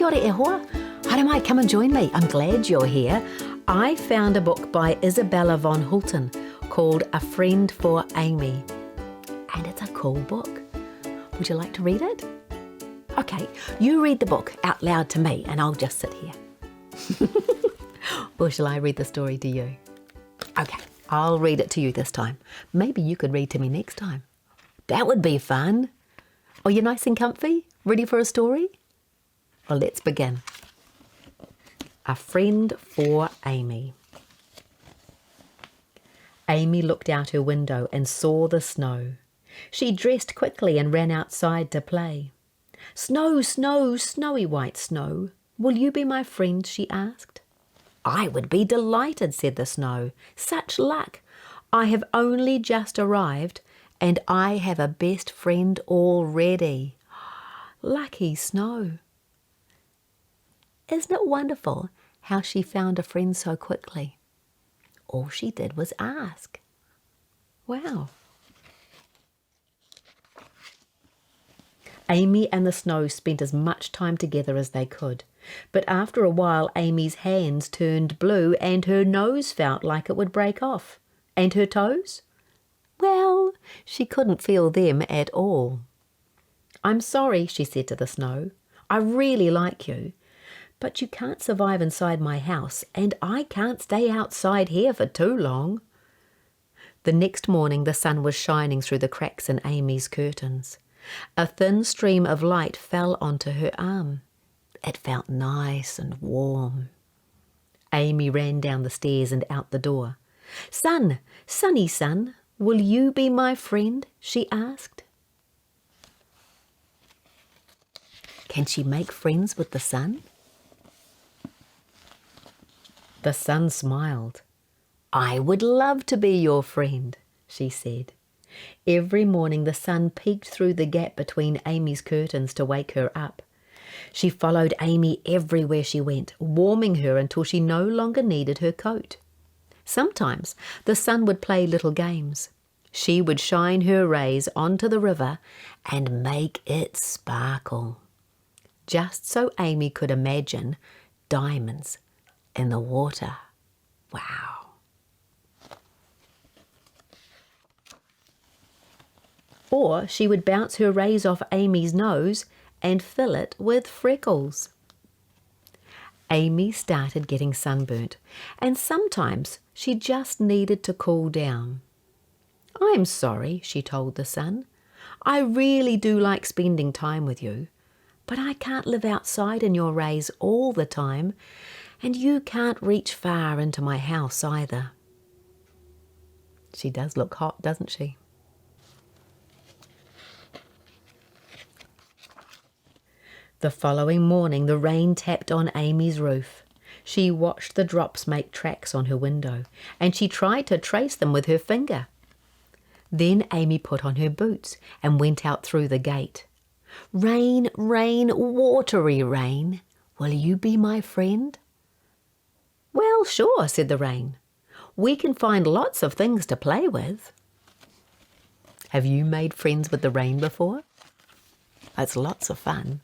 kia ora e hoa. Haere mai, come and join me. I'm glad you're here. I found a book by Isabella van Hulten called A Friend for Amy. And it's a cool book. Would you like to read it? Okay, you read the book out loud to me and I'll just sit here. Or shall I read the story to you? Okay, I'll read it to you this time. Maybe you could read to me next time. That would be fun. Are you nice and comfy? Ready for a story? Well, let's begin. A Friend for Amy. Amy looked out her window and saw the snow. She dressed quickly and ran outside to play. "Snow, snow, snowy white snow, will you be my friend?" she asked. "I would be delighted," said the snow. "Such luck! I have only just arrived and I have a best friend already." Lucky snow. Isn't it wonderful how she found a friend so quickly? All she did was ask. Wow. Amy and the snow spent as much time together as they could, but after a while Amy's hands turned blue and her nose felt like it would break off. And her toes? Well, she couldn't feel them at all. "I'm sorry," she said to the snow. "I really like you, but you can't survive inside my house and I can't stay outside here for too long." The next morning the sun was shining through the cracks in Amy's curtains. A thin stream of light fell onto her arm. It felt nice and warm. Amy ran down the stairs and out the door. "Sun, sunny sun, will you be my friend?" she asked. Can she make friends with the sun? The sun smiled. "I would love to be your friend," she said. Every morning the sun peeked through the gap between Amy's curtains to wake her up. She followed Amy everywhere she went, warming her until she no longer needed her coat. Sometimes the sun would play little games. She would shine her rays onto the river and make it sparkle, just so Amy could imagine diamonds in the water. Wow. Or she would bounce her rays off Amy's nose and fill it with freckles. Amy started getting sunburnt, and sometimes she just needed to cool down. "I'm sorry," she told the sun. "I really do like spending time with you, but I can't live outside in your rays all the time, and you can't reach far into my house either." She does look hot, doesn't she? The following morning the rain tapped on Amy's roof. She watched the drops make tracks on her window, and she tried to trace them with her finger. Then Amy put on her boots and went out through the gate. "Rain, rain, watery rain, will you be my friend?" "Well, sure," said the rain. "We can find lots of things to play with." Have you made friends with the rain before? It's lots of fun.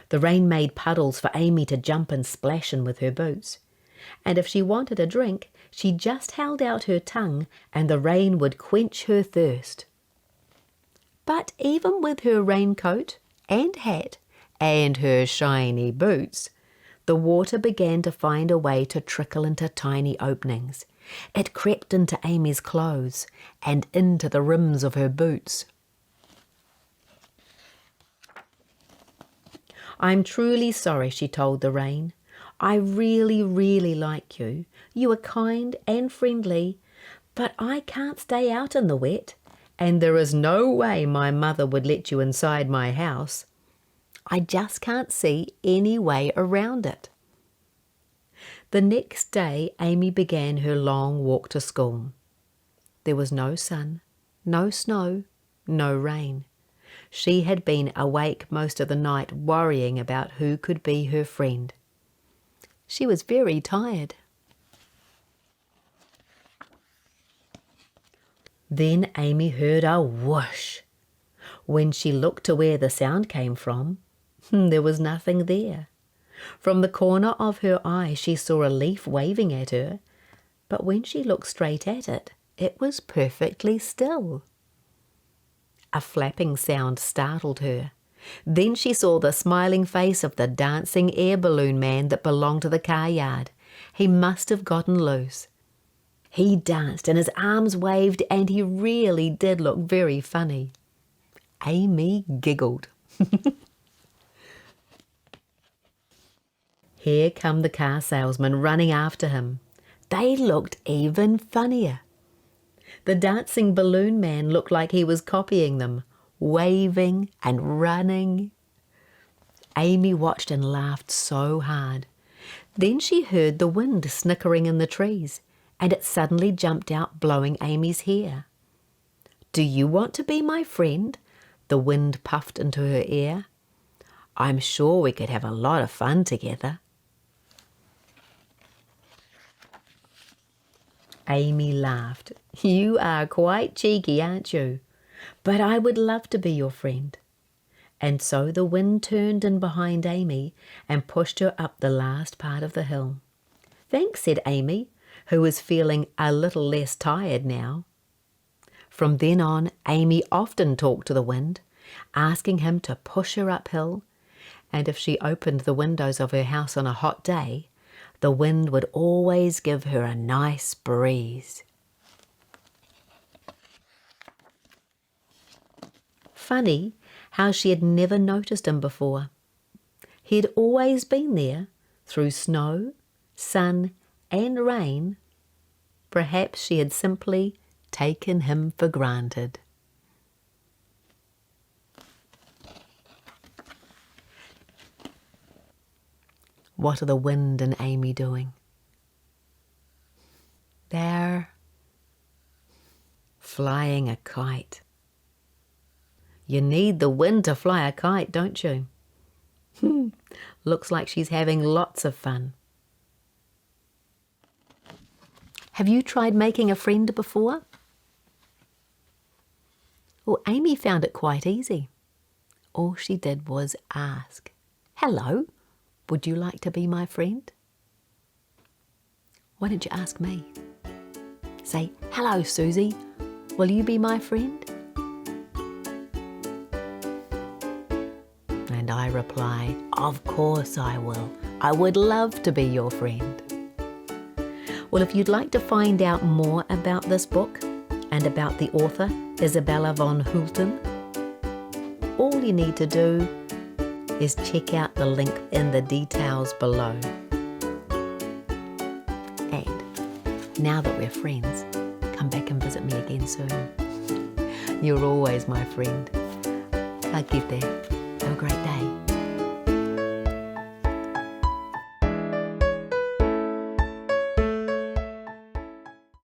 The rain made puddles for Amy to jump and splash in with her boots. And if she wanted a drink, she just held out her tongue and the rain would quench her thirst. But even with her raincoat and hat and her shiny boots, the water began to find a way to trickle into tiny openings. It crept into Amy's clothes and into the rims of her boots. "I'm truly sorry," she told the rain. "I really, really like you. You are kind and friendly, but I can't stay out in the wet, and there is no way my mother would let you inside my house. I just can't see any way around it." The next day Amy began her long walk to school. There was no sun, no snow, no rain. She had been awake most of the night worrying about who could be her friend. She was very tired. Then Amy heard a whoosh. When she looked to where the sound came from, There was nothing there. From the corner of her eye she saw a leaf waving at her, but when she looked straight at it, it was perfectly still. A flapping sound startled her. Then she saw the smiling face of the dancing air balloon man that belonged to the car yard. He must have gotten loose. He danced and his arms waved, and he really did look very funny. Amy giggled. Here come the car salesmen running after him. They looked even funnier. The dancing balloon man looked like he was copying them, waving and running. Amy watched and laughed so hard. Then she heard the wind snickering in the trees, and it suddenly jumped out, blowing Amy's hair. "Do you want to be my friend?" the wind puffed into her ear. "I'm sure we could have a lot of fun together." Amy laughed. "You are quite cheeky, aren't you? But I would love to be your friend." And so the wind turned in behind Amy and pushed her up the last part of the hill. "Thanks," said Amy, who was feeling a little less tired now. From then on, Amy often talked to the wind, asking him to push her uphill, and if she opened the windows of her house on a hot day, the wind would always give her a nice breeze. Funny how she had never noticed him before. He had always been there, through snow, sun, and rain. Perhaps she had simply taken him for granted. What are the wind and Amy doing? They're flying a kite. You need the wind to fly a kite, don't you? Looks like she's having lots of fun. Have you tried making a friend before? Well, Amy found it quite easy. All she did was ask, "Hello, would you like to be my friend?" Why don't you ask me? Say, "Hello, Suzy, will you be my friend?" And I reply, "Of course I will. I would love to be your friend." Well, if you'd like to find out more about this book and about the author, Isabella van Hulten, all you need to do is check out the link in the details below. And now that we're friends, come back and visit me again soon. You're always my friend. Ka kite. Have a great day.